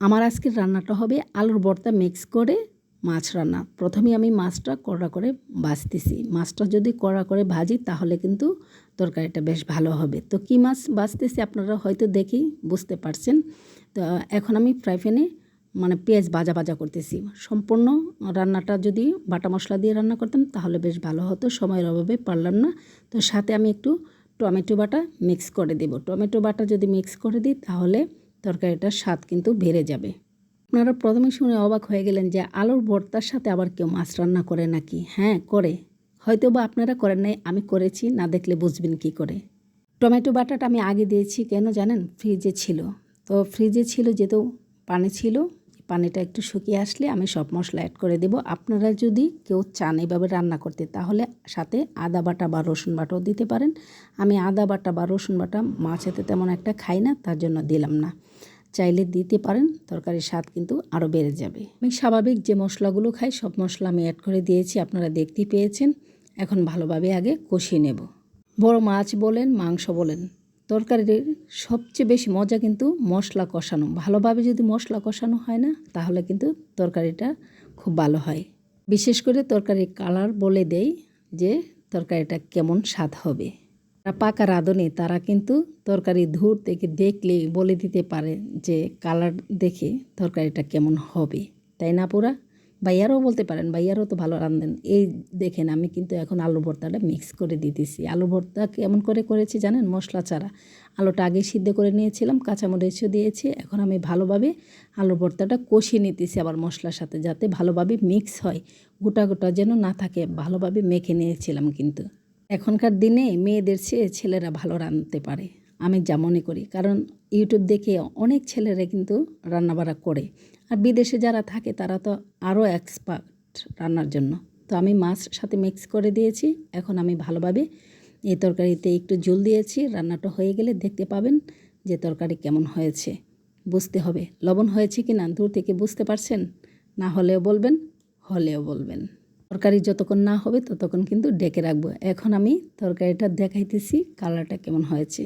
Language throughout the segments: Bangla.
আমার আজকের রান্নাটা হবে আলুর ভর্তা মিক্স করে মাছ রান্না। প্রথমে আমি মাছটা কড়া করে ভাজতেছি। মাছটা যদি কড়া করে ভাজি তাহলে কিন্তু তরকারিটা বেশ ভালো হবে। তো কী মাছ ভাজতেছি আপনারা হয়তো দেখেই বুঝতে পারছেন। তো এখন আমি ফ্রাই প্যানে পেঁয়াজ ভাজা করতেছি। সম্পূর্ণ রান্নাটা যদি বাটা মশলা দিয়ে রান্না করতাম তাহলে বেশ ভালো হতো, সময়ের অভাবে পারলাম না। তো সাথে আমি একটু টমেটো বাটা মিক্স করে দেব। টমেটো বাটা যদি মিক্স করে দিই তাহলে তরকারিটার স্বাদ কিন্তু বেড়ে যাবে। আপনারা প্রথমে শুনে অবাক হয়ে গেলেন যে আলুর ভর্তার সাথে আবার কেউ মাছ রান্না করে নাকি? হ্যাঁ, করে। হয়তো বা আপনারা করেন নাই, আমি করেছি, না দেখলে বুঝবেন কি করে। টমেটো বাটাটা আমি আগে দিয়েছি কেন জানেন? ফ্রিজে ছিল। তো ফ্রিজে ছিল যেহেতু পানি ছিল, পানিটা একটু শুকিয়ে আসলে আমি সব মশলা অ্যাড করে দেব। আপনারা যদি কেউ চান এভাবে রান্না করতে তাহলে সাথে আদা বাটা বা রসুন বাটাও দিতে পারেন। আমি আদা বাটা বা রসুন বাটা মাছেতে তেমন একটা খাই না, তার জন্য দিলাম না। চাইলে দিতে পারেন, তরকারির স্বাদ কিন্তু আরও বেড়ে যাবে। আমি স্বাভাবিক যে মশলাগুলো খাই সব মশলা আমি অ্যাড করে দিয়েছি, আপনারা দেখতেই পেয়েছেন। এখন ভালোভাবে আগে কষিয়ে নেব। বড় মাছ বলেন মাংস বলেন, তরকারির সবচেয়ে বেশি মজা কিন্তু মশলা কষানো। ভালোভাবে যদি মশলা কষানো হয় না তাহলে কিন্তু তরকারিটা খুব ভালো হয়। বিশেষ করে তরকারির কালার বলে দেয় যে তরকারিটা কেমন স্বাদ হবে। যারা পাকা রাঁধুনি তারা কিন্তু তরকারি দূর থেকে দেখলেই বলে দিতে পারে যে কালার দেখে তরকারিটা কেমন হবে, তাই না পুরা? ভাইয়ারাও বলতে পারেন, ভাইয়ারাও তো ভালো রাঁধেন। এই দেখেন আমি কিন্তু এখন আলু ভর্তাটা মিক্স করে দিতেছি। আলু ভর্তা কেমন করে করেছি জানেন? মশলা ছাড়া। আলুটা আগে সিদ্ধ করে নিয়েছিলাম, কাঁচামরিচও দিয়েছি। এখন আমি ভালোভাবে আলু ভর্তাটা কষিয়ে নিতেছি আবার মশলার সাথে, যাতে ভালোভাবে মিক্স হয়, গোটা গোটা যেন না থাকে। ভালোভাবে মেখে নিয়েছিলাম কিন্তু। এখনকার দিনে মেয়েদের চেয়ে ছেলেরা ভালো রাঁধতে পারে, আমি যা মনে করি। কারণ ইউটিউব দেখে অনেক ছেলেরা কিন্তু রান্নাবাড়া করে। আর বিদেশে যারা থাকে তারা তো আরও এক্সপার্ট রান্নার জন্য। তো আমি মাছ সাথে মিক্স করে দিয়েছি। এখন আমি ভালোভাবে এই তরকারিতে একটু ঝোল দিয়েছি। রান্নাটা হয়ে গেলে দেখতে পাবেন যে তরকারি কেমন হয়েছে। বুঝতে হবে লবণ হয়েছে কি না, দূর থেকে বুঝতে পারছেন? না হলেও বলবেন, হলেও বলবেন। তরকারি যতক্ষণ না হবে ততক্ষণ কিন্তু ডেকে রাখবো। এখন আমি তরকারিটা দেখাইতেছি কালারটা কেমন হয়েছে।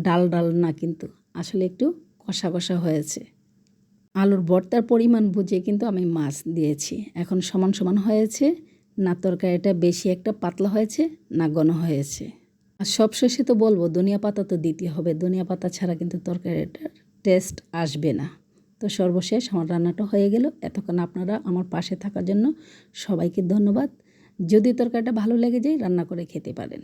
ডাল ডাল না, কিন্তু আসলে একটু কষা কষা হয়েছে। আলুর ভর্তার পরিমাণ বুঝে কিন্তু আমি মাছ দিয়েছি। এখন সমান সমান হয়েছে, না তরকারিটা বেশি একটা পাতলা হয়েছে না ঘন হয়েছে। আর সবশেষে তো বলবো ধনিয়া পাতা তো দিতে হবে। ধনিয়া পাতা ছাড়া কিন্তু তরকারিটার টেস্ট আসবে না। তো সর্বশেষ আমার রান্নাটা হয়ে গেল। এতক্ষণ আপনারা আমার পাশে থাকার জন্য সবাইকে ধন্যবাদ। যদি তরকারিটা ভালো লেগে যায় রান্না করে খেতে পারেন।